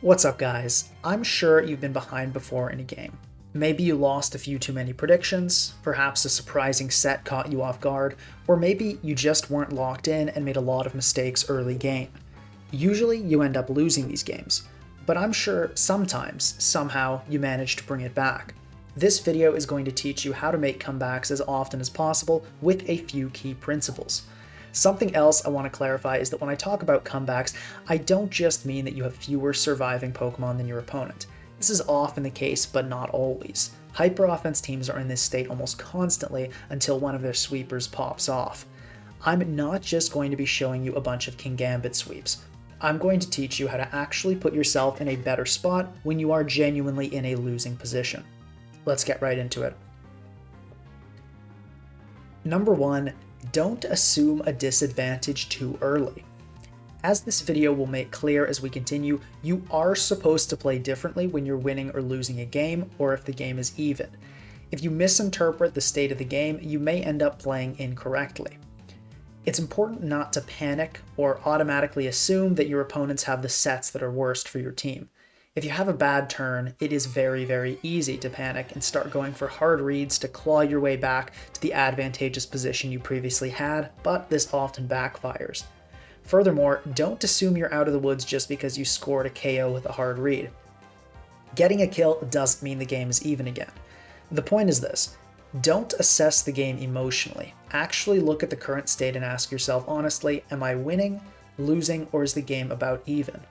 What's up, guys? I'm sure you've been behind before in a game. Maybe you lost a few too many predictions, perhaps a surprising set caught you off guard, or maybe you just weren't locked in and made a lot of mistakes early game. Usually you end up losing these games, but I'm sure sometimes, somehow, you manage to bring it back. This video is going to teach you how to make comebacks as often as possible with a few key principles. Something else I want to clarify is that when I talk about comebacks, I don't just mean that you have fewer surviving Pokemon than your opponent. This is often the case, but not always. Hyper-offense teams are in this state almost constantly until one of their sweepers pops off. I'm not just going to be showing you a bunch of Kingambit sweeps. I'm going to teach you how to actually put yourself in a better spot when you are genuinely in a losing position. Let's get right into it. Number 1. Don't assume a disadvantage too early. As this video will make clear as we continue, you are supposed to play differently when you're winning or losing a game, or if the game is even. If you misinterpret the state of the game, you may end up playing incorrectly. It's important not to panic or automatically assume that your opponents have the sets that are worst for your team. If you have a bad turn, it is very easy to panic and start going for hard reads to claw your way back to the advantageous position you previously had, but this often backfires. Furthermore, don't assume you're out of the woods just because you scored a KO with a hard read. Getting a kill doesn't mean the game is even again. The point is this: don't assess the game emotionally. Actually look at the current state and ask yourself honestly, am I winning, losing, or is the game about even?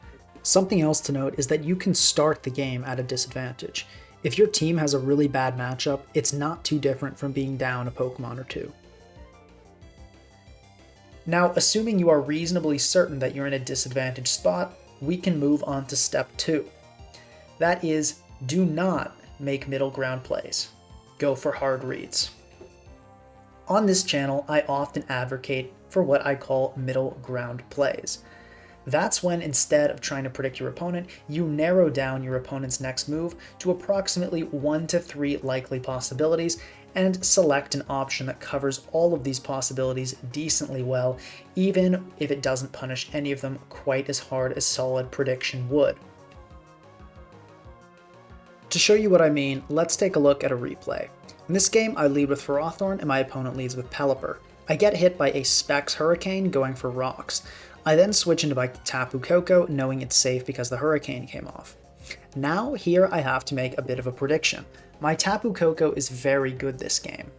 Something else to note is that you can start the game at a disadvantage. If your team has a really bad matchup, it's not too different from being down a Pokemon or two. Now, assuming you are reasonably certain that you're in a disadvantaged spot, we can move on to step 2. That is, do not make middle ground plays. Go for hard reads. On this channel, I often advocate for what I call middle ground plays. That's when, instead of trying to predict your opponent, you narrow down your opponent's next move to approximately 1 to 3 likely possibilities and select an option that covers all of these possibilities decently well, even if it doesn't punish any of them quite as hard as solid prediction would. To show you what I mean, let's take a look at a replay. In this game, I lead with Ferrothorn and my opponent leads with Pelipper. I get hit by a Specs Hurricane going for rocks. I then switch into my Tapu Koko, knowing it's safe because the Hurricane came off. Now, here I have to make a bit of a prediction. My Tapu Koko is very good this game.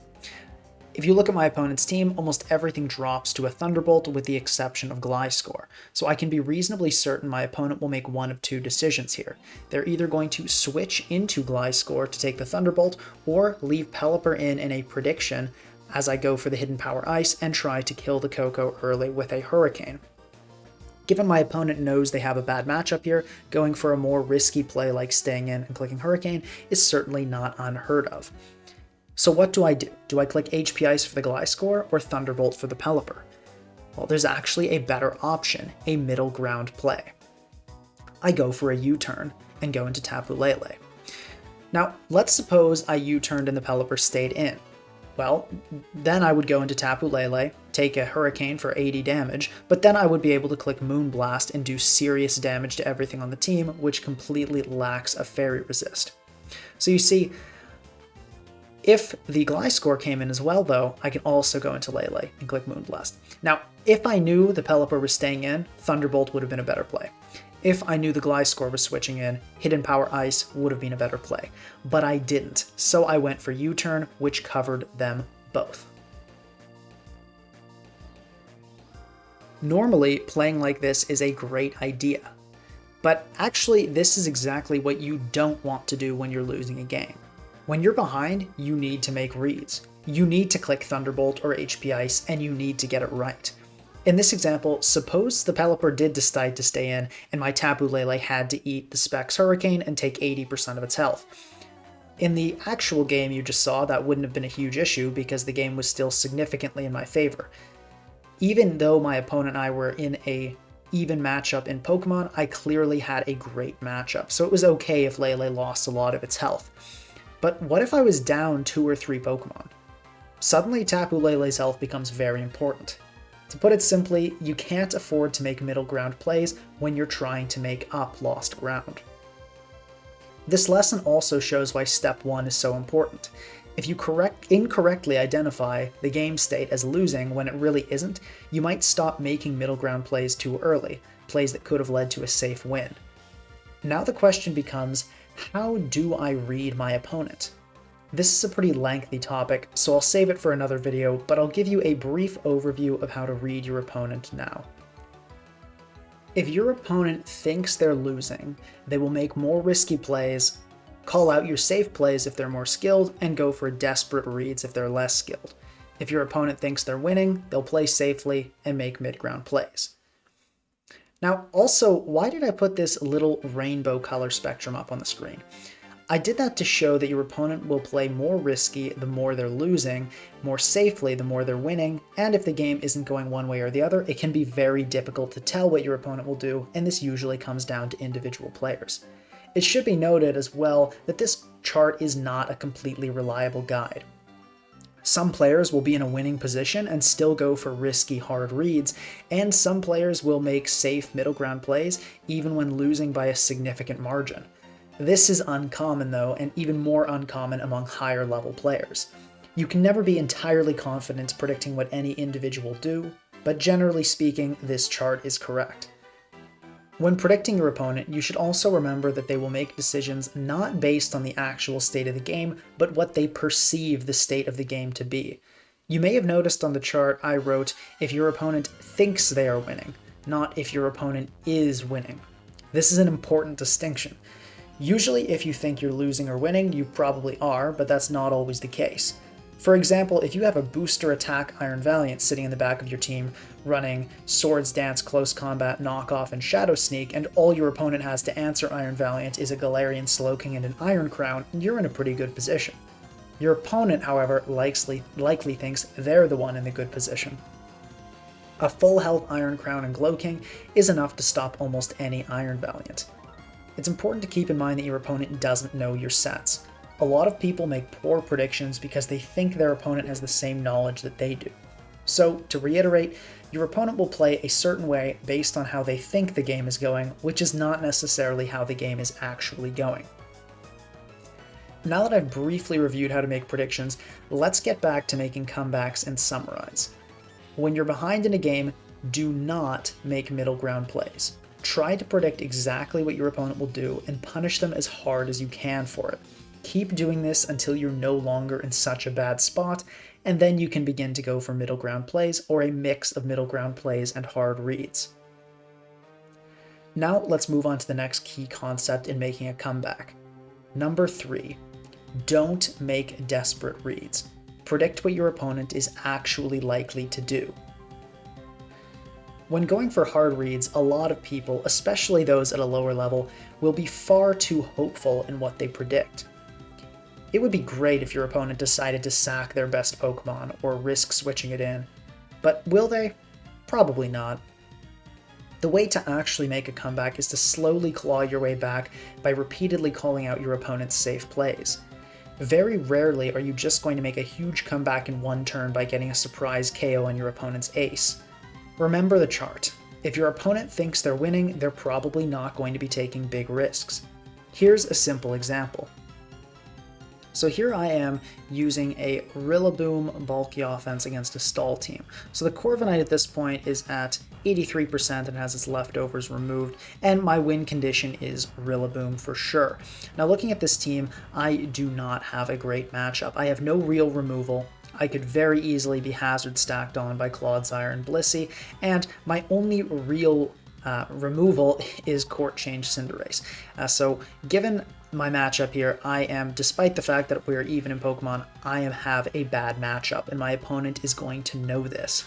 If you look at my opponent's team, almost everything drops to a Thunderbolt with the exception of Gliscor, so I can be reasonably certain my opponent will make one of two decisions here. They're either going to switch into Gliscor to take the Thunderbolt, or leave Pelipper in a prediction as I go for the Hidden Power Ice and try to kill the Koko early with a Hurricane. Given my opponent knows they have a bad matchup here, going for a more risky play like staying in and clicking Hurricane is certainly not unheard of. So what do? Do I click HP Ice for the Gliscor or Thunderbolt for the Pelipper? Well, there's actually a better option, a middle ground play. I go for a U-turn and go into Tapu Lele. Now, let's suppose I U-turned and the Pelipper stayed in. Well, then I would go into Tapu Lele, take a Hurricane for 80 damage, but then I would be able to click Moonblast and do serious damage to everything on the team, which completely lacks a Fairy Resist. So you see, if the Gliscor came in as well though, I can also go into Lele and click Moonblast. Now, if I knew the Pelipper was staying in, Thunderbolt would have been a better play. If I knew the Gliscor was switching in, Hidden Power Ice would have been a better play. But I didn't, so I went for U-turn, which covered them both. Normally, playing like this is a great idea. But actually, this is exactly what you don't want to do when you're losing a game. When you're behind, you need to make reads. You need to click Thunderbolt or HP Ice, and you need to get it right. In this example, suppose the Pelipper did decide to stay in, and my Tapu Lele had to eat the Specs Hurricane and take 80% of its health. In the actual game you just saw, that wouldn't have been a huge issue because the game was still significantly in my favor. Even though my opponent and I were in a even matchup in Pokemon, I clearly had a great matchup, so it was okay if Lele lost a lot of its health. But what if I was down 2 or 3 Pokemon? Suddenly Tapu Lele's health becomes very important. To put it simply, you can't afford to make middle ground plays when you're trying to make up lost ground. This lesson also shows why step 1 is so important. If you incorrectly identify the game state as losing when it really isn't, you might stop making middle ground plays too early, plays that could have led to a safe win. Now the question becomes, how do I read my opponent? This is a pretty lengthy topic, so I'll save it for another video, but I'll give you a brief overview of how to read your opponent now. If your opponent thinks they're losing, they will make more risky plays, call out your safe plays if they're more skilled, and go for desperate reads if they're less skilled. If your opponent thinks they're winning, they'll play safely and make mid-ground plays. Now, also, why did I put this little rainbow color spectrum up on the screen? I did that to show that your opponent will play more risky the more they're losing, more safely the more they're winning, and if the game isn't going one way or the other, it can be very difficult to tell what your opponent will do, and this usually comes down to individual players. It should be noted as well that this chart is not a completely reliable guide. Some players will be in a winning position and still go for risky hard reads, and some players will make safe middle ground plays even when losing by a significant margin. This is uncommon though, and even more uncommon among higher level players. You can never be entirely confident predicting what any individual will do, but generally speaking, this chart is correct. When predicting your opponent, you should also remember that they will make decisions not based on the actual state of the game, but what they perceive the state of the game to be. You may have noticed on the chart I wrote, if your opponent thinks they are winning, not if your opponent is winning. This is an important distinction. Usually if you think you're losing or winning, you probably are, but that's not always the case. For example, if you have a booster attack Iron Valiant sitting in the back of your team running Swords Dance, Close Combat, Knockoff, and Shadow Sneak, and all your opponent has to answer Iron Valiant is a Galarian Slowking and an Iron Crown, you're in a pretty good position. Your opponent, however, likely thinks they're the one in the good position. A full health Iron Crown and Glowking is enough to stop almost any Iron Valiant. It's important to keep in mind that your opponent doesn't know your sets. A lot of people make poor predictions because they think their opponent has the same knowledge that they do. So, to reiterate, your opponent will play a certain way based on how they think the game is going, which is not necessarily how the game is actually going. Now that I've briefly reviewed how to make predictions, let's get back to making comebacks and summarize. When you're behind in a game, do not make middle ground plays. Try to predict exactly what your opponent will do and punish them as hard as you can for it. Keep doing this until you're no longer in such a bad spot, and then you can begin to go for middle ground plays or a mix of middle ground plays and hard reads. Now let's move on to the next key concept in making a comeback. Number 3, don't make desperate reads. Predict what your opponent is actually likely to do. When going for hard reads, a lot of people, especially those at a lower level, will be far too hopeful in what they predict. It would be great if your opponent decided to sack their best Pokemon or risk switching it in, but will they? Probably not. The way to actually make a comeback is to slowly claw your way back by repeatedly calling out your opponent's safe plays. Very rarely are you just going to make a huge comeback in one turn by getting a surprise KO on your opponent's ace. Remember the chart. If your opponent thinks they're winning, they're probably not going to be taking big risks. Here's a simple example. So here I am using a Rillaboom bulky offense against a stall team. So the Corviknight at this point is at 83% and has its leftovers removed, and my win condition is Rillaboom for sure. Now looking at this team, I do not have a great matchup. I have no real removal. I could very easily be hazard stacked on by Clodsire and Blissey, and my only real removal is Court Change Cinderace. So given my matchup here, I am, despite the fact that we're even in Pokemon, I have a bad matchup, and my opponent is going to know this.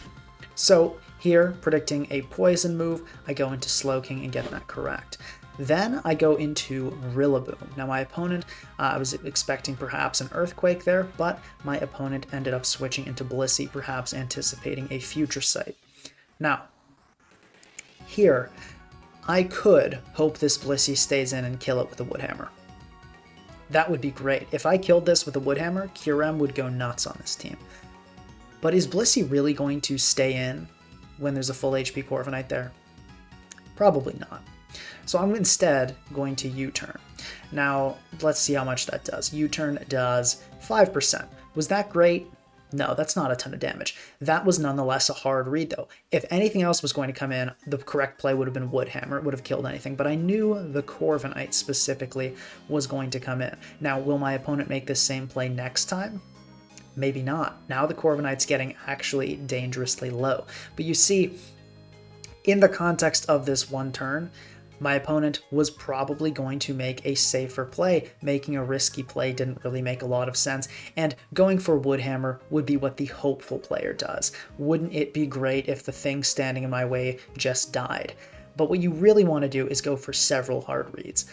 So here, predicting a poison move, I go into Slowking and get that correct. Then I go into Rillaboom. Now my opponent, I was expecting perhaps an Earthquake there, but my opponent ended up switching into Blissey, perhaps anticipating a Future Sight. Now, here, I could hope this Blissey stays in and kill it with a Wood Hammer. That would be great. If I killed this with a Wood Hammer, Kyurem would go nuts on this team. But is Blissey really going to stay in? when there's a full HP Corviknight there? Probably not. So I'm instead going to U-turn. Now, let's see how much that does. U-turn does 5%. Was that great? No, that's not a ton of damage. That was nonetheless a hard read, though. If anything else was going to come in, the correct play would have been Woodhammer. It would have killed anything, but I knew the Corviknight specifically was going to come in. Now, will my opponent make this same play next time? Maybe not. Now the Corviknight's getting actually dangerously low. But you see, in the context of this one turn, my opponent was probably going to make a safer play. Making a risky play didn't really make a lot of sense, and going for Woodhammer would be what the hopeful player does. Wouldn't it be great if the thing standing in my way just died? But what you really want to do is go for several hard reads.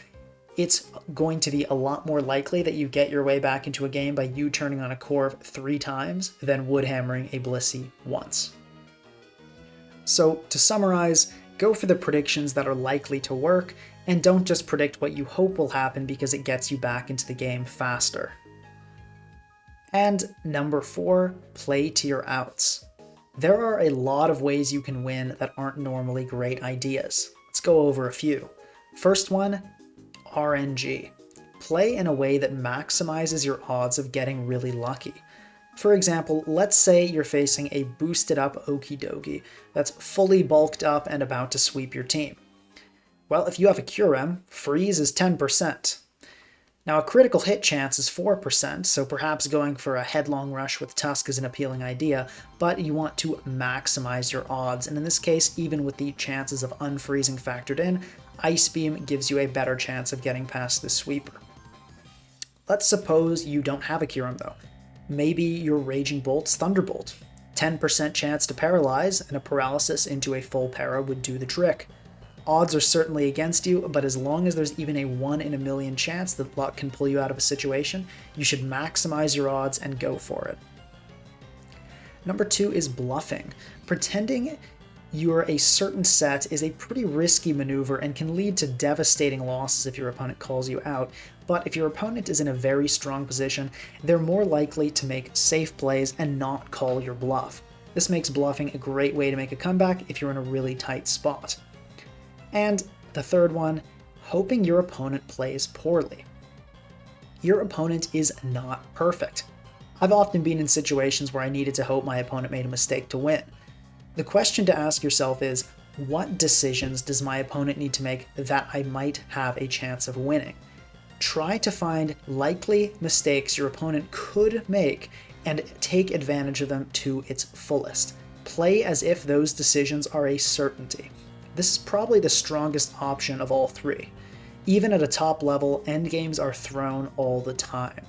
It's going to be a lot more likely that you get your way back into a game by U-turning on a Corv 3 times than Woodhammering a Blissey once. So to summarize, go for the predictions that are likely to work, and don't just predict what you hope will happen because it gets you back into the game faster. And number 4, play to your outs. There are a lot of ways you can win that aren't normally great ideas. Let's go over a few. First one, RNG. Play in a way that maximizes your odds of getting really lucky. For example, let's say you're facing a boosted up Okidogi that's fully bulked up and about to sweep your team. Well, if you have a Kyurem, freeze is 10%. Now a critical hit chance is 4%, so perhaps going for a headlong rush with Tusk is an appealing idea, but you want to maximize your odds, and in this case, even with the chances of unfreezing factored in, Ice Beam gives you a better chance of getting past the sweeper. Let's suppose you don't have a Kyurem though. Maybe your Raging Bolt's Thunderbolt. 10% chance to paralyze, and a paralysis into a full para would do the trick. Odds are certainly against you, but as long as there's even a 1 in a million chance that luck can pull you out of a situation, you should maximize your odds and go for it. Number 2 is bluffing. Pretending you're a certain set is a pretty risky maneuver and can lead to devastating losses if your opponent calls you out, but if your opponent is in a very strong position, they're more likely to make safe plays and not call your bluff. This makes bluffing a great way to make a comeback if you're in a really tight spot. And the third one, hoping your opponent plays poorly. Your opponent is not perfect. I've often been in situations where I needed to hope my opponent made a mistake to win. The question to ask yourself is, what decisions does my opponent need to make that I might have a chance of winning? Try to find likely mistakes your opponent could make and take advantage of them to its fullest. Play as if those decisions are a certainty. This is probably the strongest option of all 3. Even at a top level, endgames are thrown all the time.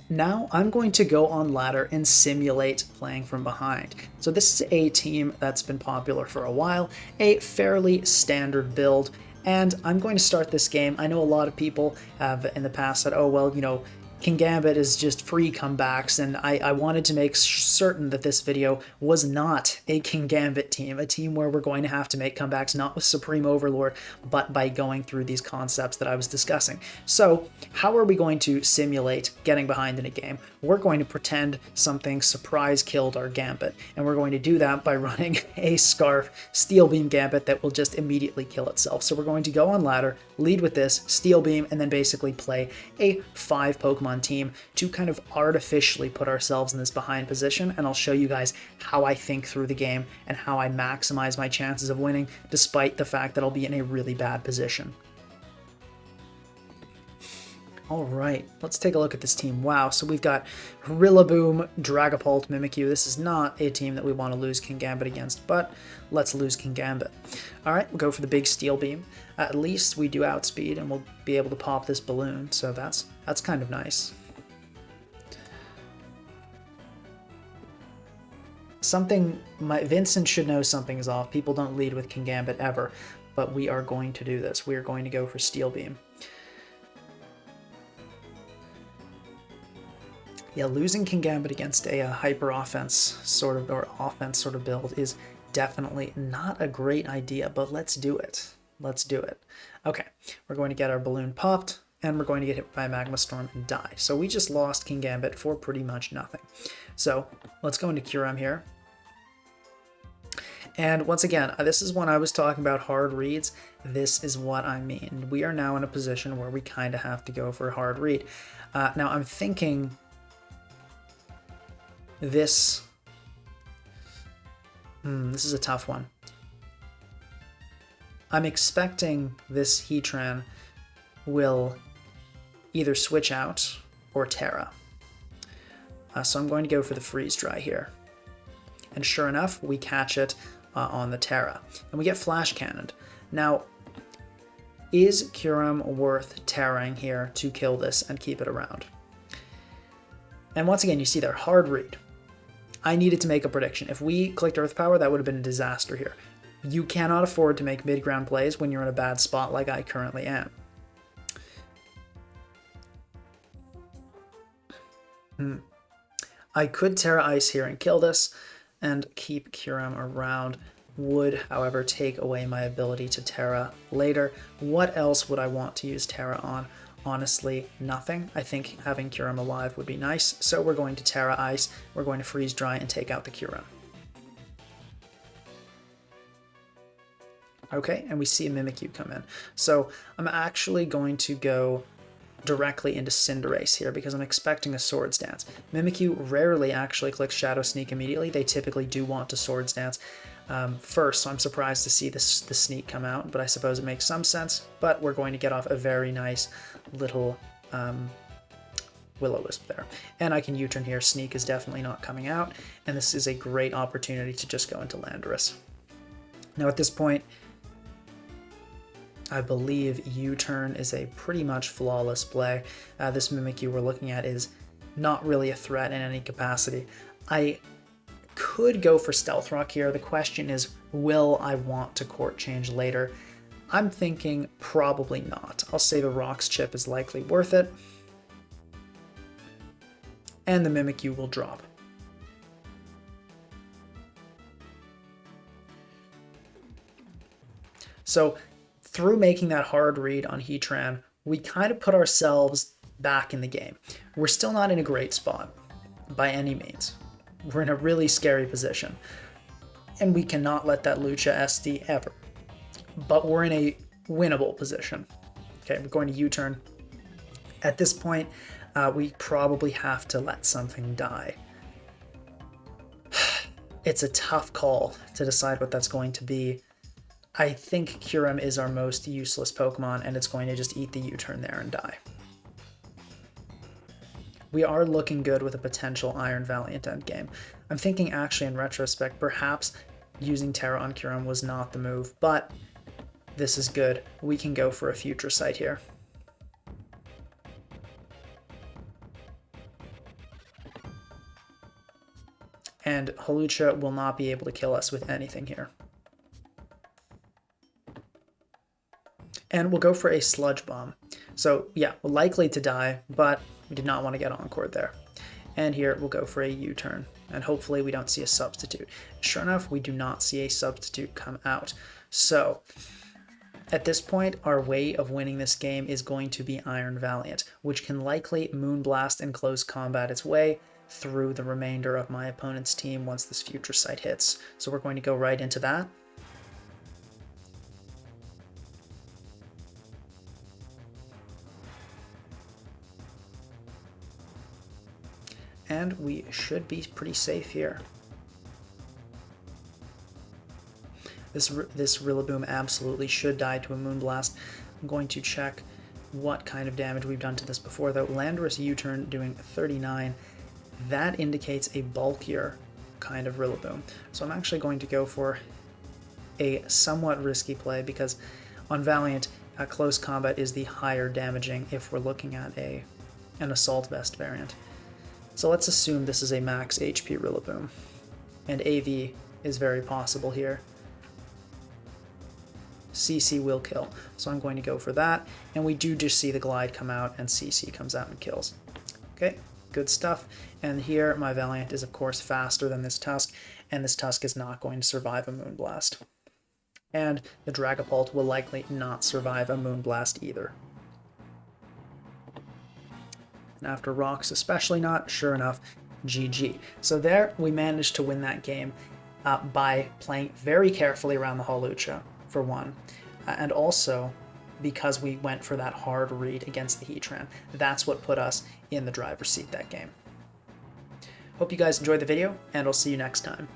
Now I'm going to go on ladder and simulate playing from behind. So this is a team that's been popular for a while, a fairly standard build, and I'm going to start this game. I know a lot of people have in the past said, oh, well, you know, Kingambit is just free comebacks, and I wanted to make certain that this video was not a Kingambit team, a team where we're going to have to make comebacks not with Supreme Overlord, but by going through these concepts that I was discussing. So how are we going to simulate getting behind in a game? We're going to pretend something surprise killed our Gambit, and we're going to do that by running a Scarf Steel Beam Gambit that will just immediately kill itself. So we're going to go on ladder, lead with this, Steel Beam, and then basically play a 5 Pokemon team to kind of artificially put ourselves in this behind position, and I'll show you guys how I think through the game and how I maximize my chances of winning despite the fact that I'll be in a really bad position. Alright, let's take a look at this team. Wow, so we've got Rillaboom, Dragapult, Mimikyu. This is not a team that we want to lose Kingambit against, but let's lose Kingambit. Alright, we'll go for the big Steel Beam. At least we do outspeed, and we'll be able to pop this balloon, so that's kind of nice. Vincent should know something is off. People don't lead with Kingambit ever, but we are going to do this. We are going to go for Steel Beam. Yeah, losing Kingambit against a hyper offense sort of, or offense sort of build is definitely not a great idea, but let's do it. Let's do it. Okay, we're going to get our balloon popped, and we're going to get hit by a Magma Storm and die. So we just lost Kingambit for pretty much nothing. So let's go into Kyurem here. And once again, this is when I was talking about hard reads. This is what I mean. We are now in a position where we kind of have to go for a hard read. Now I'm thinking this... this is a tough one. I'm expecting this Heatran will either switch out or Terra. So I'm going to go for the freeze dry here. And sure enough, we catch it on the Terra. And we get flash cannoned. Now, is Kyurem worth Terraing here to kill this and keep it around? And once again, you see there, hard read. I needed to make a prediction. If we clicked Earth Power, that would have been a disaster here. You cannot afford to make mid-ground plays when you're in a bad spot like I currently am. I could Terra Ice here and kill this and keep Kyurem around. Would, however, take away my ability to Terra later. What else would I want to use Terra on? Honestly, nothing. I think having Kyurem alive would be nice, so we're going to Terra Ice, we're going to Freeze Dry and take out the Kyurem. Okay, and we see a Mimikyu come in. So I'm actually going to go directly into Cinderace here because I'm expecting a Swords Dance. Mimikyu rarely actually clicks Shadow Sneak immediately. They typically do want to Swords Dance first, so I'm surprised to see the Sneak come out, but I suppose it makes some sense. But we're going to get off a very nice little Will-O-Wisp there. And I can U-turn here. Sneak is definitely not coming out, and this is a great opportunity to just go into Landorus. Now at this point, I believe U-turn is a pretty much flawless play. This Mimikyu we're looking at is not really a threat in any capacity. I could go for Stealth Rock here. The question is, will I want to Court Change later? I'm thinking probably not. I'll say the Rocks chip is likely worth it. And the Mimikyu will drop. So through making that hard read on Heatran, we kind of put ourselves back in the game. We're still not in a great spot by any means. We're in a really scary position. And we cannot let that Lucha SD ever. But we're in a winnable position. Okay, we're going to U-turn. At this point, we probably have to let something die. It's a tough call to decide what that's going to be. I think Kyurem is our most useless Pokemon, and it's going to just eat the U-turn there and die. We are looking good with a potential Iron Valiant endgame. I'm thinking actually in retrospect, perhaps using Terra on Kyurem was not the move, but this is good. We can go for a Future Sight here. And Hawlucha will not be able to kill us with anything here. And we'll go for a Sludge Bomb. So yeah, we're likely to die, but we did not want to get Encored there. And here we'll go for a U-turn, and hopefully we don't see a substitute. Sure enough, we do not see a substitute come out. So at this point, our way of winning this game is going to be Iron Valiant, which can likely Moonblast and close combat its way through the remainder of my opponent's team once this Future Sight hits. So we're going to go right into that. And we should be pretty safe here. This Rillaboom absolutely should die to a Moonblast. I'm going to check what kind of damage we've done to this before, though. Landorus U-turn doing 39. That indicates a bulkier kind of Rillaboom. So I'm actually going to go for a somewhat risky play because on Valiant, close combat is the higher damaging if we're looking at an Assault Vest variant. So let's assume this is a max HP Rillaboom, and AV is very possible here. CC will kill, so I'm going to go for that, and we do just see the Glide come out, and CC comes out and kills. Okay, good stuff, and here my Valiant is of course faster than this Tusk, and this Tusk is not going to survive a Moonblast. And the Dragapult will likely not survive a Moonblast either. And after Rocks especially not, sure enough, GG. So there, we managed to win that game. by playing very carefully around the Hawlucha, for one, and also because we went for that hard read against the Heatran. That's what put us in the driver's seat that game. Hope you guys enjoyed the video, and I'll see you next time.